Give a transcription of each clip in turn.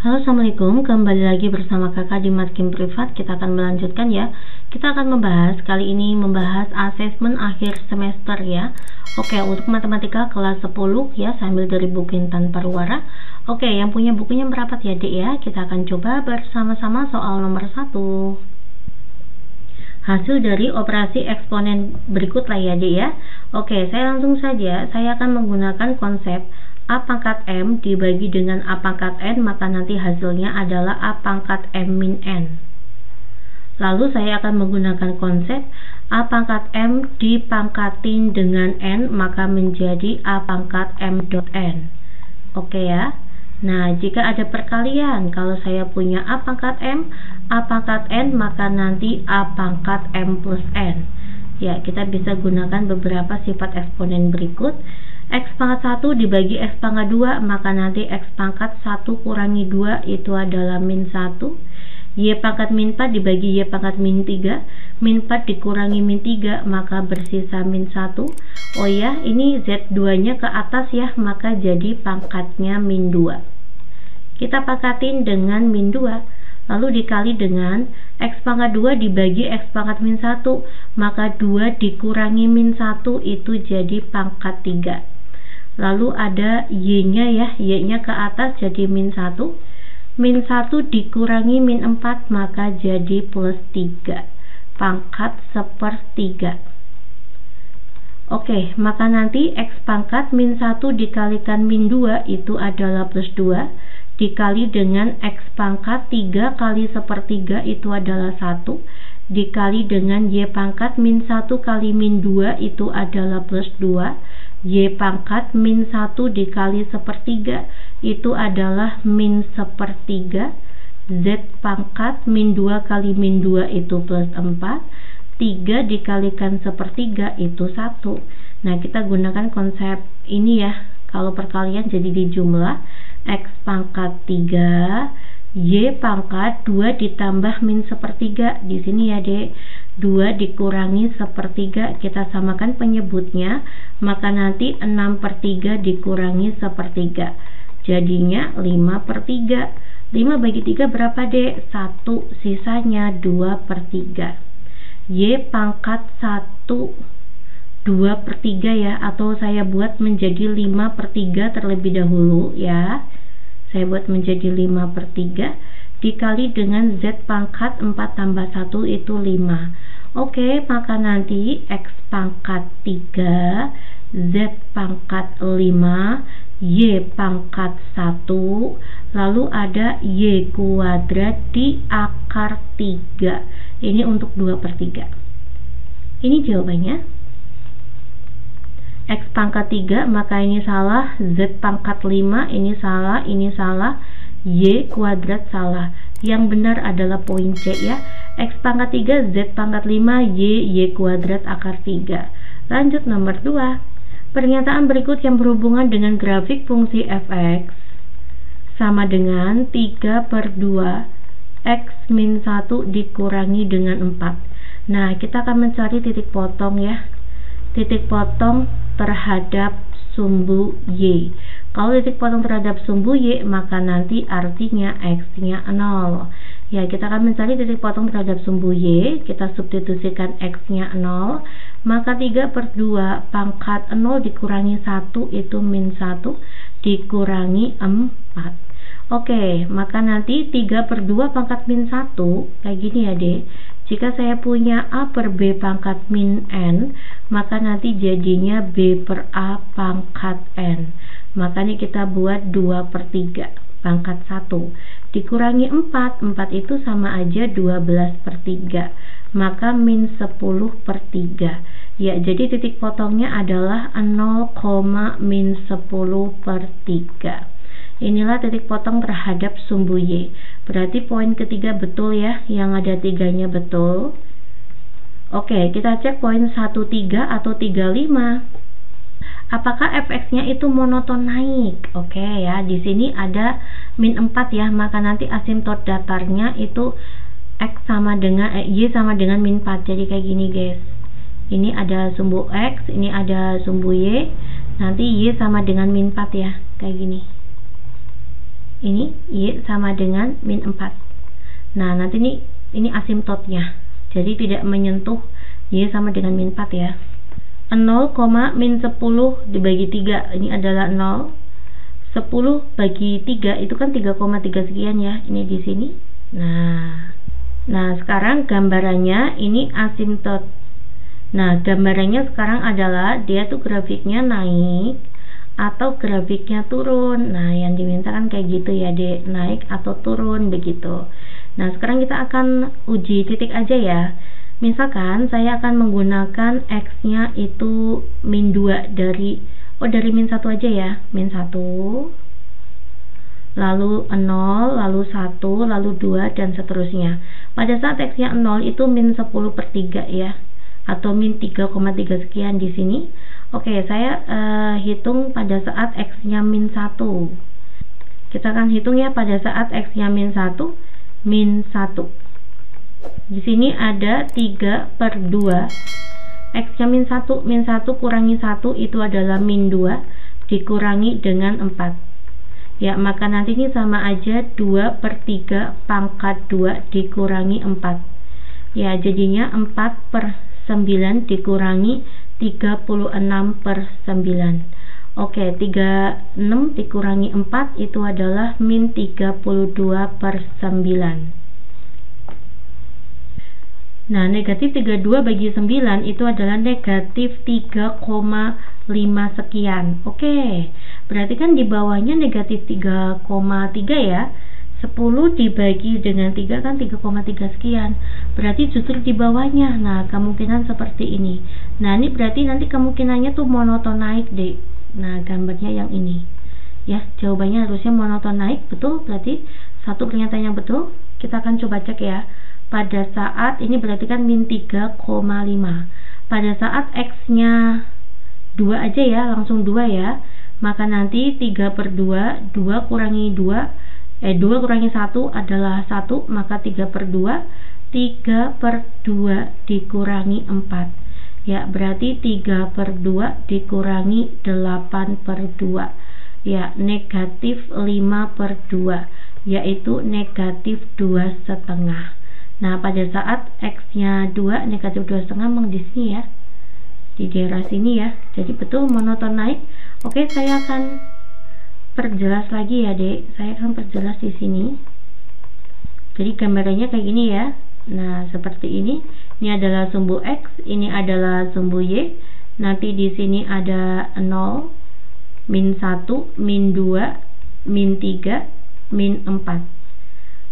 Halo, assalamualaikum. Kembali lagi bersama kakak di Matkim Privat. Kita akan melanjutkan ya. Kita akan membahas kali ini asesmen akhir semester ya. Oke, untuk matematika kelas 10 ya, sambil dari buku Intan Parwara. Oke, yang punya bukunya merapat ya dek ya. Kita akan coba bersama-sama soal nomor 1. Hasil dari operasi eksponen berikut lah ya dek ya. Oke, saya langsung saja. Saya akan menggunakan konsep A pangkat M dibagi dengan A pangkat N, maka nanti hasilnya adalah A pangkat M min N. Lalu saya akan menggunakan konsep A pangkat M dipangkatin dengan N, maka menjadi A pangkat M dot N. Oke ya. Nah, jika ada perkalian, kalau saya punya A pangkat M, A pangkat N, maka nanti A pangkat M plus N. Ya, kita bisa gunakan beberapa sifat eksponen berikut. X pangkat 1 dibagi X pangkat 2, maka nanti X pangkat 1 kurangi 2 itu adalah min 1. Y pangkat min 4 dibagi Y pangkat min 3, min 4 dikurangi min 3, maka bersisa min 1. Oh ya, ini Z2 nya ke atas ya, maka jadi pangkatnya min 2. Kita pangkatin dengan min 2, lalu dikali dengan X pangkat 2 dibagi X pangkat min 1, maka 2 dikurangi min 1 itu jadi pangkat 3. Lalu ada Y-nya ya, Y-nya ke atas jadi min 1. Min 1 dikurangi min 4, maka jadi plus 3. Pangkat 1/3. Oke, maka nanti X pangkat min 1 dikalikan min 2 itu adalah plus 2. Dikali dengan X pangkat 3 kali 1/3 itu adalah 1. Dikali dengan Y pangkat min 1 kali min 2 itu adalah plus 2. Y pangkat min 1 dikali 1/3 itu adalah min 1/3. Z pangkat min 2 kali min 2 itu plus 4. 3 dikalikan 1/3 itu 1. Nah, kita gunakan konsep ini ya. Kalau perkalian jadi dijumlah X pangkat 3 Y pangkat 2 ditambah min 1/3. Di sini ya dek, 2 dikurangi 1/3, kita samakan penyebutnya, maka nanti 6/3 dikurangi 1/3, jadinya 5/3. 5 bagi 3 berapa dek? 1, sisanya 2/3. Y pangkat 1 2/3 ya, atau saya buat menjadi 5/3 terlebih dahulu ya. Saya buat menjadi 5/3 dikali dengan Z pangkat 4 tambah 1 itu 5. Oke, maka nanti X pangkat 3, Z pangkat 5, Y pangkat 1, lalu ada Y kuadrat di akar 3. Ini untuk 2/3. Ini jawabannya. X pangkat 3, maka ini salah. Z pangkat 5, ini salah, Y kuadrat salah. Yang benar adalah poin C ya. X pangkat 3, Z pangkat 5, Y kuadrat akar 3. Lanjut nomor 2. Pernyataan berikut yang berhubungan dengan grafik fungsi fx sama dengan 3/2 X min 1 dikurangi dengan 4. Nah, kita akan mencari titik potong ya. Titik potong terhadap sumbu Y. Kalau titik potong terhadap sumbu Y, maka nanti artinya X-nya 0. Ya, kita akan mencari titik potong terhadap sumbu Y. Kita substitusikan X-nya 0. Maka 3/2 pangkat 0 dikurangi 1 itu min 1 dikurangi 4. Oke, maka nanti 3/2 pangkat min 1 kayak gini ya dek. Jika saya punya A per B pangkat min N, maka nanti jadinya B per A pangkat N. Makanya kita buat 2/3 pangkat 1 dikurangi 4. 4 itu sama aja 12/3, maka min 10/3. Ya, jadi titik potongnya adalah 0,-10/3. Inilah titik potong terhadap sumbu Y. Berarti poin ketiga betul ya, yang ada 3-nya betul. Oke, kita cek poin 13 atau 35. Apakah fx-nya itu monoton naik? Oke ya, di sini ada min 4 ya, maka nanti asimtot datarnya itu X sama dengan Y sama dengan min 4. Jadi kayak gini guys. Ini ada sumbu X, ini ada sumbu Y. Nanti Y sama dengan min 4 ya, kayak gini. Ini Y sama dengan min 4. Nah, nanti ini asimtotnya. Jadi tidak menyentuh Y sama dengan min 4 ya. 0, min 10 dibagi 3. Ini adalah 0. 10 bagi 3 itu kan 3,3 sekian ya. Ini di sini. Nah, sekarang gambarannya ini asimtot. Nah, gambarannya sekarang adalah dia tuh grafiknya naik atau grafiknya turun. Nah, yang diminta kan kayak gitu ya, Dek, naik atau turun begitu. Nah, sekarang kita akan uji titik aja ya. Misalkan saya akan menggunakan X-nya itu min 2 dari min 1 aja ya. Min 1, lalu 0, lalu 1, lalu 2, dan seterusnya. Pada saat X-nya 0 itu min 10 per 3 ya, atau min 3,3 sekian di sini. Oke, saya hitung pada saat X-nya min 1. Kita akan hitung ya pada saat X-nya min 1, min 1. Di sini ada 3 per 2. X-nya min 1 kurangi 1 itu adalah min 2 dikurangi dengan 4. Ya, maka nanti ini sama aja 2 per 3 pangkat 2 dikurangi 4. Ya, jadinya 4 per 9 dikurangi 36 per 9. Oke, 36 dikurangi 4 itu adalah min 32 per 9. Nah, negatif 32 bagi 9 itu adalah negatif 3,5 sekian. Oke, berarti kan di bawahnya negatif 3,3 ya. 10 dibagi dengan 3 kan 3,3 sekian. Berarti justru di bawahnya. Nah, kemungkinan seperti ini. Nah, ini berarti nanti kemungkinannya tuh monoton naik deh. Nah, gambarnya yang ini. Ya, jawabannya harusnya monoton naik. Betul, berarti satu pernyataan yang betul. Kita akan coba cek ya. Pada saat ini berarti kan min 3,5. Pada saat X-nya 2 aja ya, langsung 2 ya. Maka nanti 3 per 2, 2 kurangi 2 kurangi 1 adalah 1, maka 3 per 2, 3 per 2 dikurangi 4. Ya, berarti 3 per 2 dikurangi 8 per 2. Ya, negatif 5 per 2, yaitu negatif 2,5. Nah, pada saat X-nya 2, negatif 2,5 memang di sini ya. Di daerah sini ya. Jadi betul monoton naik. Oke, saya akan perjelas lagi ya, Dek. Saya akan perjelas di sini. Jadi gambarannya kayak gini ya. Nah, seperti ini. Ini adalah sumbu X, ini adalah sumbu Y. Nanti di sini ada 0, min 1, min 2, min 3, min 4.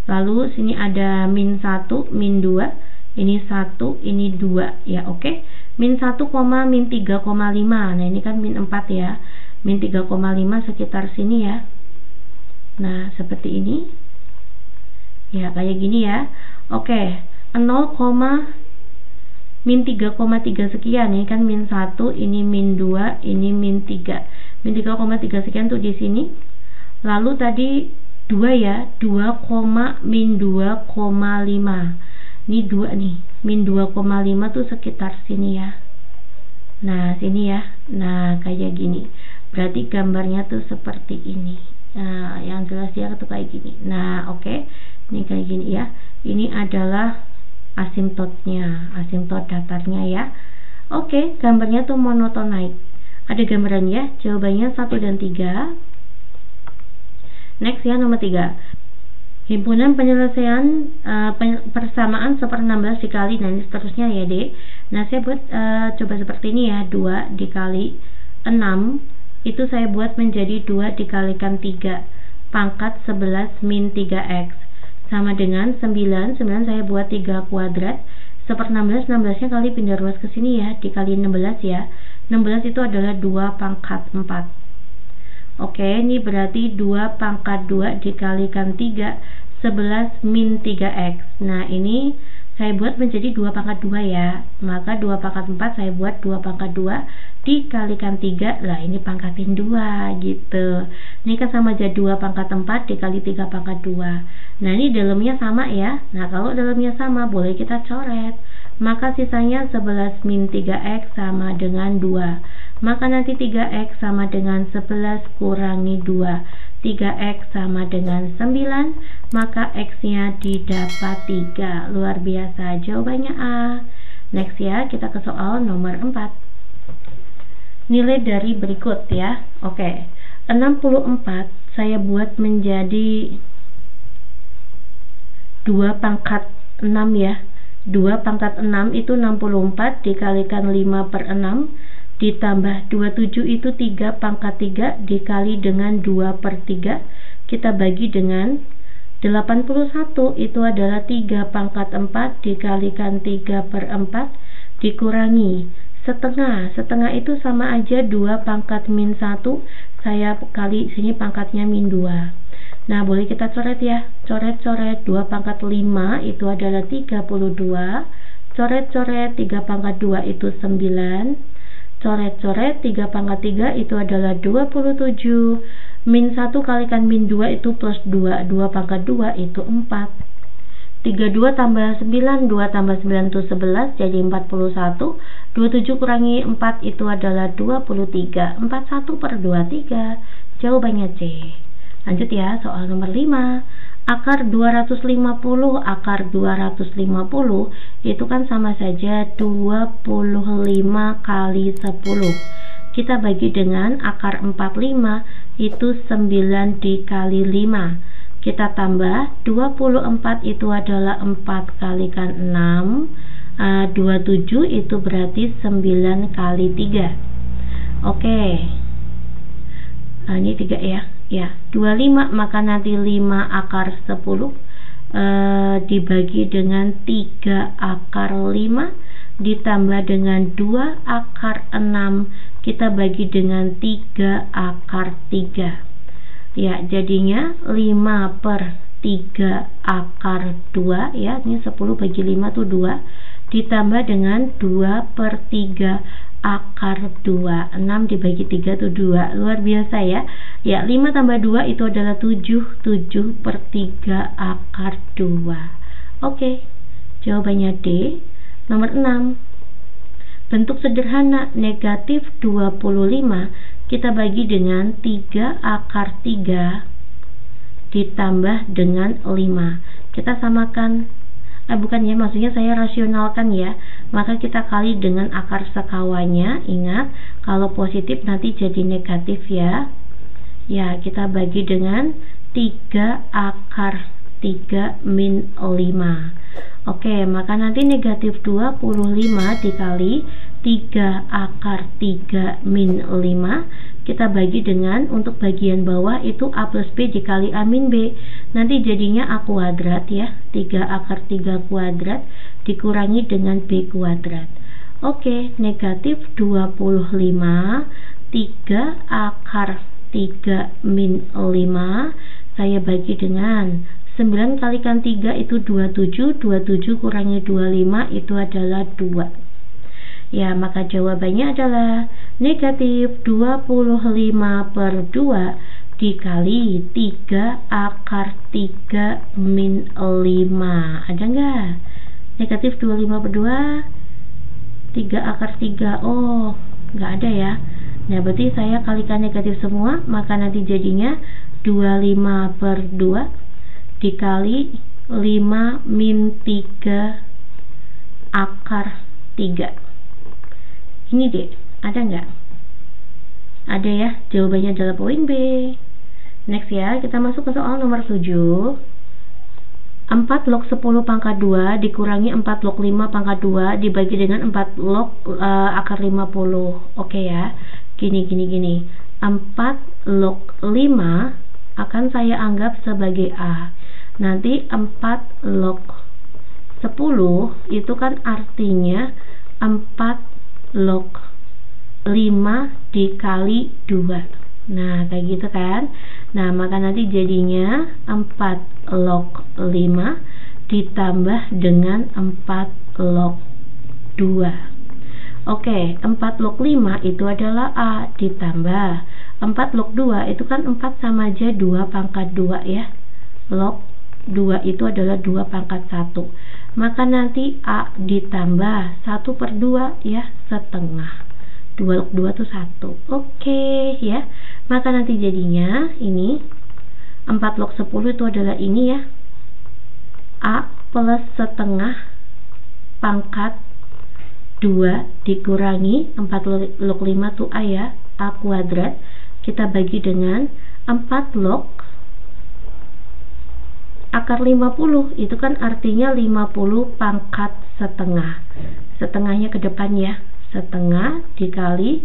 Lalu sini ada min 1, min 2, ini 1, ini 2 ya. Oke. Min 1, min 3,5. Nah, ini kan min 4 ya. Min 3,5 sekitar sini ya. Nah, seperti ini. Ya, kayak gini ya. Oke. 0, min 3,3 sekian. Ini kan min 1, ini min 2, ini min 3. Min 3,3 sekian tuh di sini. Lalu tadi 2 ya, 2, min 2,5. Ini 2 nih, min 2,5 tuh sekitar sini ya. Nah, sini ya. Nah, kayak gini. Berarti gambarnya tuh seperti ini. Nah, yang jelas dia tuh kayak gini. Nah, oke. Ini kayak gini ya. Ini adalah asimtotnya, asimtot datarnya ya. Oke, gambarnya tuh monoton naik. Ada gambarannya, jawabannya 1 dan 3. Next ya, nomor 3. Himpunan penyelesaian persamaan 1/16 dikali, nah ini seterusnya ya, Dek. Nah, saya buat coba seperti ini ya, 2 dikali 6 itu saya buat menjadi 2 dikalikan 3 pangkat 11 min 3x sama dengan 9 saya buat 3 kuadrat 1/16, 16 nya kali pindah ruas ke sini ya, dikali 16 ya. 16 itu adalah 2 pangkat 4. Oke, ini berarti 2 pangkat 2 dikalikan 3, 11 min 3x. Nah, ini saya buat menjadi 2 pangkat 2 ya. Maka 2 pangkat 4 saya buat 2 pangkat 2 dikalikan 3. Lah, ini pangkatin 2 gitu. Ini kan sama aja 2 pangkat 4 dikali 3 pangkat 2. Nah, ini dalamnya sama ya. Nah, kalau dalamnya sama boleh kita coret. maka sisanya 11 min 3x sama dengan 2. Maka nanti 3x sama dengan 11 kurangi 2. 3x sama dengan 9, maka x-nya didapat 3. Luar biasa, jawabannya A. Next ya, kita ke soal nomor 4. Nilai dari berikut ya. Oke, 64 saya buat menjadi 2 pangkat 6 ya. 2 pangkat 6 itu 64 dikalikan 5 per 6 ditambah 27 itu 3 pangkat 3 dikali dengan 2 per 3 kita bagi dengan 81 itu adalah 3 pangkat 4 dikalikan 3 per 4 dikurangi setengah. Setengah itu sama aja 2 pangkat min 1, saya kali sini pangkatnya min 2. Nah, boleh kita coret ya. Coret-coret 2 pangkat 5 itu adalah 32. Coret-coret 3 pangkat 2 itu 9. Coret-coret 3 pangkat 3 itu adalah 27. Min 1 kalikan min 2 itu plus 2. 2 pangkat 2 itu 4. 32 tambah 9, 2 tambah 9 itu 11, jadi 41. 27 kurangi 4 itu adalah 23. 41 per 23. Jawabannya C. Lanjut ya, soal nomor 5. Akar 250, akar 250 itu kan sama saja 25 kali 10. Kita bagi dengan akar 45 itu 9 dikali 5. Kita tambah 24 itu adalah 4 kalikan 6. 27 itu berarti 9 kali 3. Oke. Ini 3 ya. Ya, 25 maka nanti 5 akar 10 dibagi dengan 3 akar 5 ditambah dengan 2 akar 6 kita bagi dengan 3 akar 3. Ya, jadinya 5 per 3 akar 2 ya, ini 10 bagi 5 itu 2 ditambah dengan 2 per 3 akar 2. 6 dibagi 3 itu 2. Luar biasa ya. Ya, 5 tambah 2 itu adalah 7. 7 per 3 akar 2. Oke, jawabannya D. Nomor 6. Bentuk sederhana negatif 25 kita bagi dengan 3 akar 3 ditambah dengan 5. Kita samakan. Bukan ya, maksudnya saya rasionalkan ya. Maka kita kali dengan akar sekawanya. Ingat, kalau positif nanti jadi negatif ya. Ya, kita bagi dengan 3 akar 3 min 5. Oke, maka nanti negatif 25 dikali 3 akar 3 min 5 kita bagi dengan, untuk bagian bawah itu A plus B dikali A min B, nanti jadinya A kuadrat ya, 3 akar 3 kuadrat dikurangi dengan B kuadrat. Oke, negatif 25 3 akar 3 min 5 saya bagi dengan 9 kalikan 3 itu 27, 27 kurangi 25 itu adalah 2. Ya, maka jawabannya adalah negatif 25 per 2 dikali 3 akar 3 min 5. Ada nggak? Negatif 25 per 2, 3 akar 3. Oh, nggak ada ya. Nah, berarti saya kalikan negatif semua, maka nanti jadinya 25 per 2 dikali 5 min 3 akar 3. Ini deh, ada nggak? Ada ya, jawabannya adalah poin B. Next ya, kita masuk ke soal nomor 7. 4 log 10 pangkat 2 dikurangi 4 log 5 pangkat 2 dibagi dengan 4 log akar 50. Oke ya, gini. 4 log 5 akan saya anggap sebagai A. Nanti 4 log 10 itu kan artinya 4 log 5 dikali 2. Nah, kayak gitu kan. Nah, maka nanti jadinya 4 log 5 ditambah dengan 4 log 2. Oke, 4 log 5 itu adalah A ditambah 4 log 2 itu kan 4 sama aja 2 pangkat 2 ya. Log 2 itu adalah 2 pangkat 1. Maka nanti A ditambah 1/2 ya, setengah. 2 log 2 itu 1. Oke ya. Maka nanti jadinya ini 4 log 10 itu adalah ini ya. A plus setengah pangkat 2 dikurangi 4 log 5 itu A ya, A kuadrat. Kita bagi dengan 4 log akar 50, itu kan artinya 50 pangkat setengah. Setengahnya ke depan ya, setengah dikali,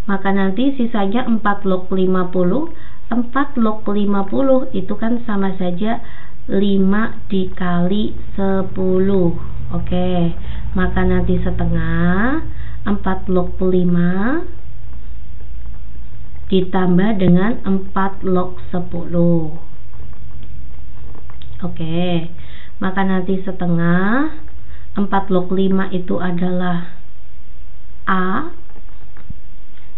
maka nanti sisanya 4 log 50. 4 log 50 itu kan sama saja 5 dikali 10. Oke, maka nanti setengah 4 log 5 ditambah dengan 4 log 10. Oke, maka nanti setengah 4 log 5 itu adalah A,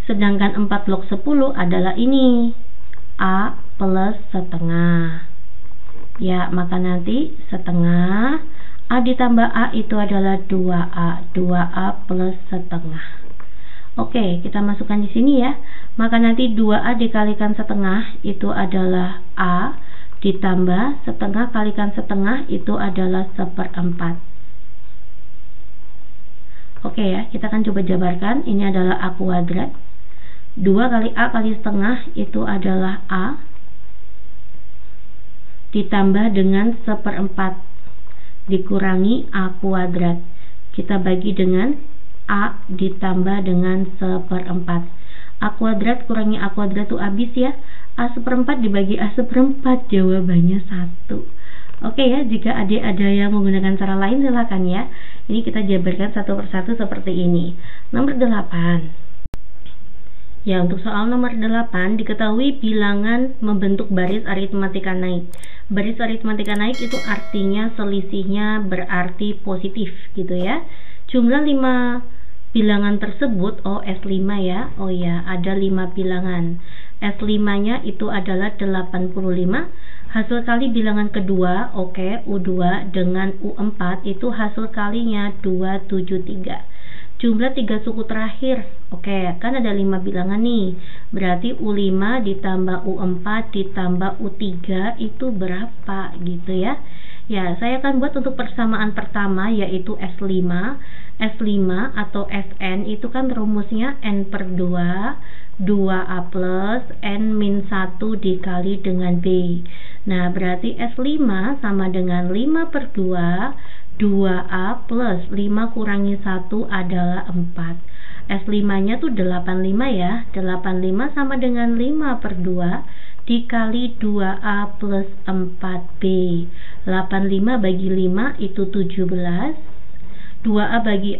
sedangkan 4 log 10 adalah ini A plus setengah ya. Maka nanti setengah A ditambah A itu adalah 2A, 2A plus setengah. Oke, kita masukkan di sini ya. Maka nanti 2A dikalikan setengah itu adalah A, ditambah setengah kalikan setengah itu adalah 1/4. Oke ya, kita akan coba jabarkan. Ini adalah A kuadrat. 2 kali A kali setengah itu adalah A, ditambah dengan 1/4 dikurangi A kuadrat. Kita bagi dengan A ditambah dengan 1/4. A kuadrat kurangi A kuadrat itu habis ya. A 1/4 dibagi A 1/4, jawabannya 1. Oke ya, jika adik ada yang menggunakan cara lain silakan ya. Ini kita jabarkan satu persatu seperti ini. Nomor 8. Ya, untuk soal nomor 8, diketahui bilangan membentuk baris aritmatika naik. Baris aritmatika naik itu artinya selisihnya berarti positif gitu ya. Jumlah 5 bilangan tersebut, S5 ya. Oh ya, ada 5 bilangan. S5-nya itu adalah 85. Hasil kali bilangan kedua, U2 dengan U4 itu hasil kalinya 273. Jumlah 3 suku terakhir, kan ada 5 bilangan nih. Berarti U5 ditambah U4 ditambah U3 itu berapa gitu ya. Ya, saya akan buat untuk persamaan pertama yaitu S5. S5 atau Sn itu kan rumusnya N/2, 2A plus N-1 dikali dengan B. Nah, berarti S5 sama dengan 5/2, 2A plus 5 kurangi 1 adalah 4. S5-nya tuh 85 ya. 85 sama dengan 5/2 dikali 2A plus 4B. 85 bagi 5 itu 17. 2A bagi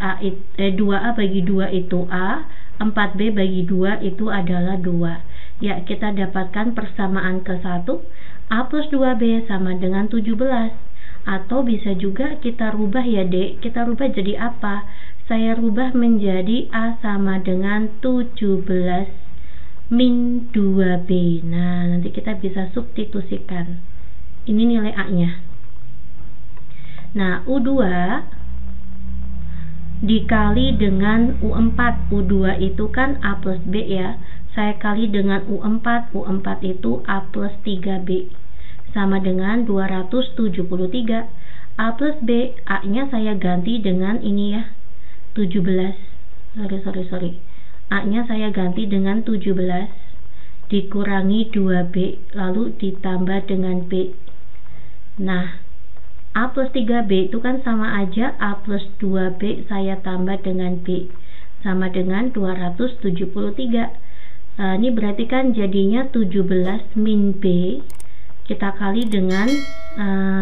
2 itu A. 4B bagi 2 itu adalah 2. Ya, kita dapatkan persamaan ke-1. A plus 2B sama dengan 17. Atau bisa juga kita rubah ya dek. Kita rubah jadi apa? Saya rubah menjadi A sama dengan 17 min 2B. Nah, nanti kita bisa substitusikan. Ini nilai A nya. Nah, U2 dikali dengan U4. U2 itu kan A plus B ya. Saya kali dengan U4. U4 itu A plus 3B sama dengan 273. A plus B, A nya saya ganti dengan ini ya, 17. Sorry. A nya saya ganti dengan 17 dikurangi 2B lalu ditambah dengan B. Nah, A plus 3B itu kan sama aja A plus 2B saya tambah dengan B sama dengan 273. Ini berarti kan jadinya 17 min B. Kita kali dengan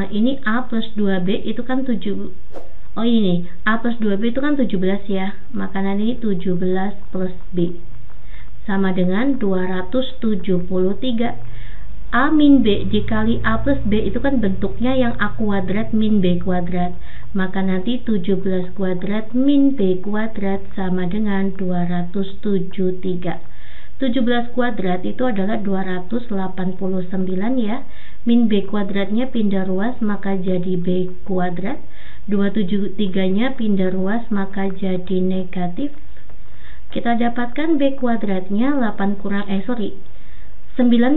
ini A plus 2B itu kan 7. Oh ini A plus 2B itu kan 17 ya. Maka nanti 17 plus B sama dengan 273. A min B dikali A plus B itu kan bentuknya yang A kuadrat min B kuadrat. Maka nanti 17 kuadrat min B kuadrat sama dengan 273. 17 kuadrat itu adalah 289 ya. Min B kuadratnya pindah ruas maka jadi B kuadrat. 273-nya pindah ruas maka jadi negatif. Kita dapatkan B kuadratnya 9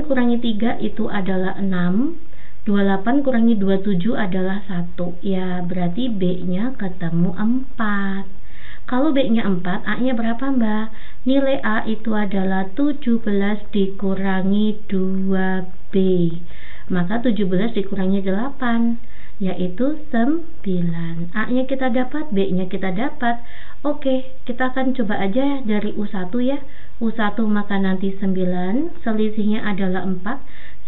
kurangi 3 itu adalah 6. 28 kurangi 27 adalah 1. Ya, berarti B-nya ketemu 4. Kalau B-nya 4, A-nya berapa, Mbak? Nilai A itu adalah 17 dikurangi 2B. Maka 17 dikurangi 8, yaitu 9. A-nya kita dapat, B-nya kita dapat. Oke, kita akan coba aja dari U1 ya. U1 maka nanti 9, selisihnya adalah 4.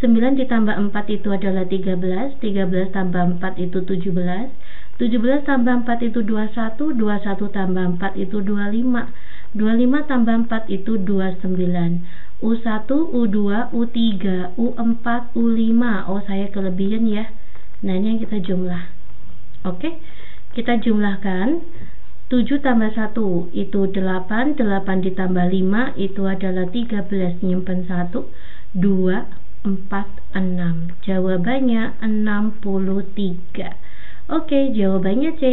9 ditambah 4 itu adalah 13. 13 tambah 4 itu 17. 17 tambah 4 itu 21, 21 tambah 4 itu 25, 25 tambah 4 itu 29, U1, U2, U3, U4, U5, oh saya kelebihan ya. Nah ini yang kita jumlah. Oke, kita jumlahkan. 7 tambah 1 itu 8, 8 ditambah 5 itu adalah 13, nyimpen 1, 2, 4, 6. Jawabannya 63. Oke, jawabannya C.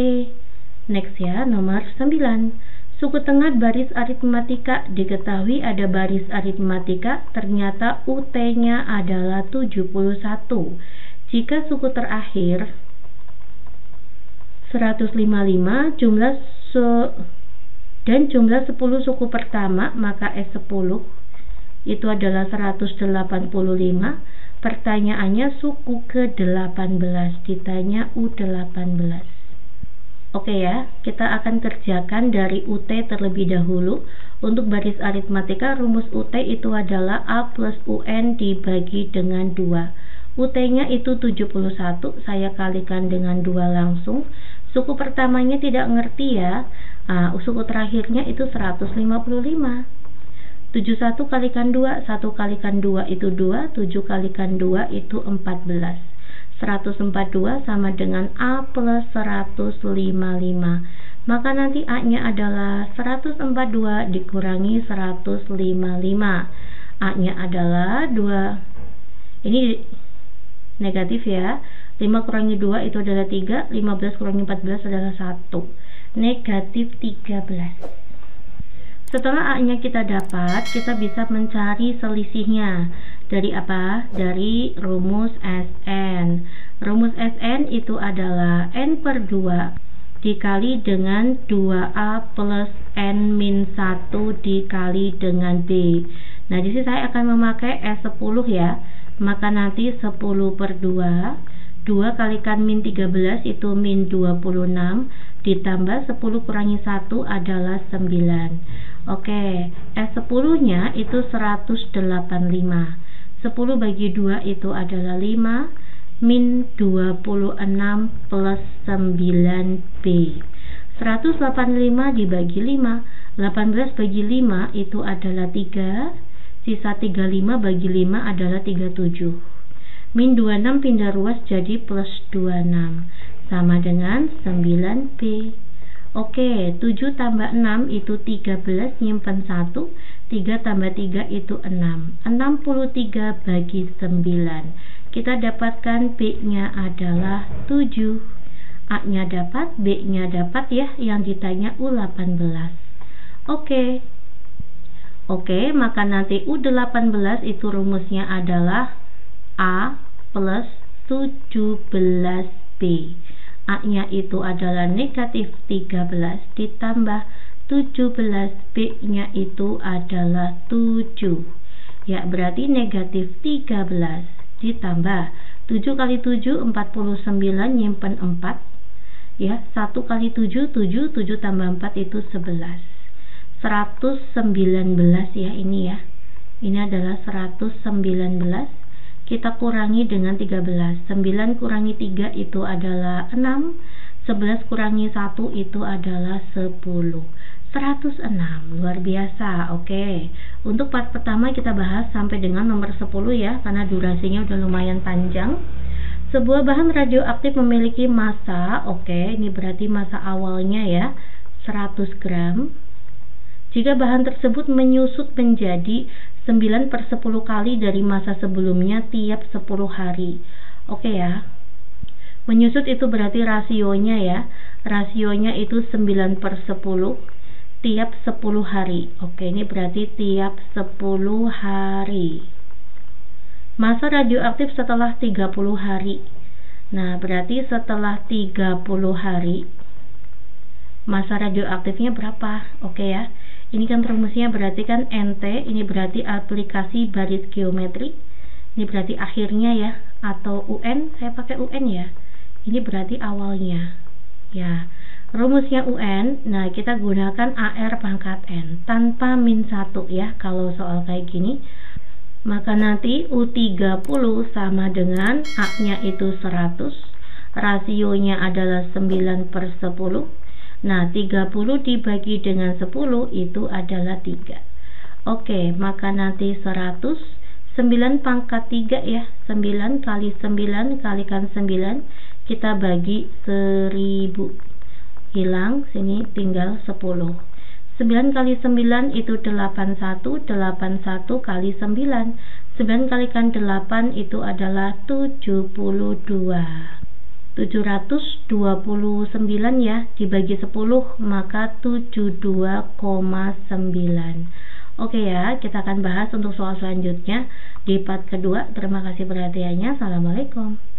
Next ya, nomor 9. Suku tengah baris aritmatika. Diketahui ada baris aritmatika, ternyata UT-nya adalah 71. Jika suku terakhir 155 dan jumlah 10 suku pertama, maka S10 itu adalah 185. Pertanyaannya suku ke-18, ditanya U18. Oke ya, kita akan kerjakan dari UT terlebih dahulu. Untuk baris aritmatika, rumus UT itu adalah A plus UN dibagi dengan 2. UT-nya itu 71, saya kalikan dengan 2 langsung. Suku pertamanya tidak ngerti ya. Suku terakhirnya itu 155. 71 kalikan 2, 1 kalikan 2 itu 2, 7 kalikan 2 itu 14. 142 sama dengan A plus 155. Maka nanti A-nya adalah 142 dikurangi 155. A-nya adalah 2. Ini negatif ya. 5 kurangi 2 itu adalah 3, 15 kurangi 14 adalah 1. Negatif 13. Setelah A-nya kita dapat, kita bisa mencari selisihnya. Dari apa? Dari rumus Sn. Rumus Sn itu adalah N per 2 dikali dengan 2A plus N min 1 dikali dengan B. Nah, di sini saya akan memakai S10 ya. Maka nanti 10 per 2, 2 kalikan min 13 itu min 26, ditambah 10 kurangi 1 adalah 9. Oke, S10 nya itu 185. 10 bagi 2 itu adalah 5, min 26 plus 9B. 185 dibagi 5, 18 bagi 5 itu adalah 3, sisa 35 bagi 5 adalah 37. Min 26 pindah ruas jadi plus 26, sama dengan 9B. Oke, 7 tambah 6 itu 13, nyimpen 1, 3 tambah 3 itu 6, 63 bagi 9. Kita dapatkan B-nya adalah 7. A-nya dapat, B-nya dapat ya, yang ditanya U18. Oke, maka nanti U18 itu rumusnya adalah A plus 17B. A-nya itu adalah negatif 13 ditambah 17, B-nya itu adalah 7. Ya, berarti negatif 13 ditambah 7 kali 7, 49, nyimpen 4. Ya, 1 kali 7, 7 tambah 4 itu 11. 119 ya ini ya. Ini adalah 119. Kita kurangi dengan 13. 9 kurangi 3 itu adalah 6. 11 kurangi 1 itu adalah 10. 106. Luar biasa. Oke. Untuk part pertama kita bahas sampai dengan nomor 10 ya, karena durasinya udah lumayan panjang. Sebuah bahan radioaktif memiliki massa, ini berarti massa awalnya ya, 100 gram. Jika bahan tersebut menyusut menjadi 9 per 10 kali dari masa sebelumnya tiap 10 hari. Oke ya. Menyusut itu berarti rasionya ya. Rasionya itu 9 per 10 tiap 10 hari. Oke, ini berarti tiap 10 hari. Masa radioaktif setelah 30 hari. Nah, berarti setelah 30 hari masa radioaktifnya berapa? Oke ya. Ini kan rumusnya berarti kan NT, ini berarti aplikasi baris geometri. Ini berarti akhirnya ya, atau UN, saya pakai UN ya. Ini berarti awalnya. Ya. Rumusnya UN, nah kita gunakan AR pangkat N tanpa min 1 ya kalau soal kayak gini. Maka nanti U30 sama dengan A-nya itu 100, rasionya adalah 9 per 10. Nah, 30 dibagi dengan 10 itu adalah 3. Oke, maka nanti 100, 9 pangkat 3 ya, 9 kali 9 kalikan 9, kita bagi 1000. Hilang, sini tinggal 10. 9 kali 9 itu 81, 81 kali 9. 9 kalikan 8 itu adalah 72. 729 ya, dibagi 10 maka 72,9. Oke ya, kita akan bahas untuk soal selanjutnya di part kedua. Terima kasih perhatiannya. Assalamualaikum.